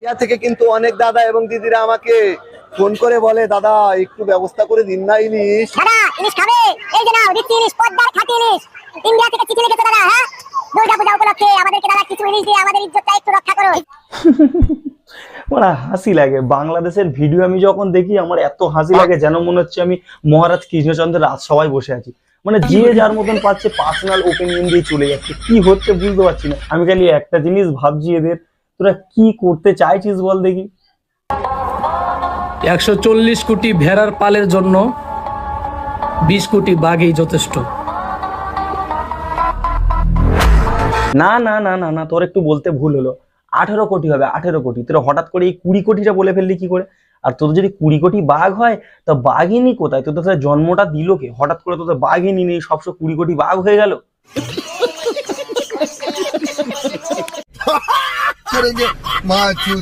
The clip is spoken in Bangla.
ইয়া থেকে কিন্তু অনেক দাদা এবং দিদিরা আমাকে ফোন করে বলে, দাদা একটু ব্যবস্থা করে দিন না ইলিশ। দাদা ইলিশ খাবে? এই যে নাও দিচ্ছি ইলিশ, পদ্মার খাঁটি ইলিশ। ইন্ডিয়া থেকে চিঠি লিখেছে দাদা। হ্যাঁ, দুর্গা পূজা উপলক্ষে আমাদেরকে দাদা কিছু ইলিশ দিয়ে আমাদের ইজ্জতটা একটু রক্ষা করো। মানে হাসি লাগে। বাংলাদেশের ভিডিও আমি যখন দেখি আমার এত হাসি লাগে, যেন মনে হচ্ছে আমি মহারাজ কৃষ্ণচন্দ্রের রাজসভায় বসে আছি। মানে যে যার মতন পাচ্ছে পার্সোনাল ওপিনিয়ন দিয়ে চলে যাচ্ছে। কি হচ্ছে বুঝতে পারছি না। আমি খালি একটা জিনিস ভাবছি, এদের তোরা কি করতে চাইছিস বল দেখি। 140 কোটি ভেড়ার পালের জন্য 20 কোটি বাঘই যথেষ্ট। না না না না না, তোর একটু বলতে ভুল হলো। 18 কোটি হবে, 18 কোটি। তোরা হঠাৎ করে এই 20 কোটিটা বলে ফেললি কি করে? আর তোদের যদি 20 কোটি বাঘ হয়, তা বাঘিনী কোথায়? তোদের জন্মটা দিল কে? হঠাৎ করে তোদের বাঘিনী নেই, সবসময় 20 কোটি বাঘ হয়ে গেল।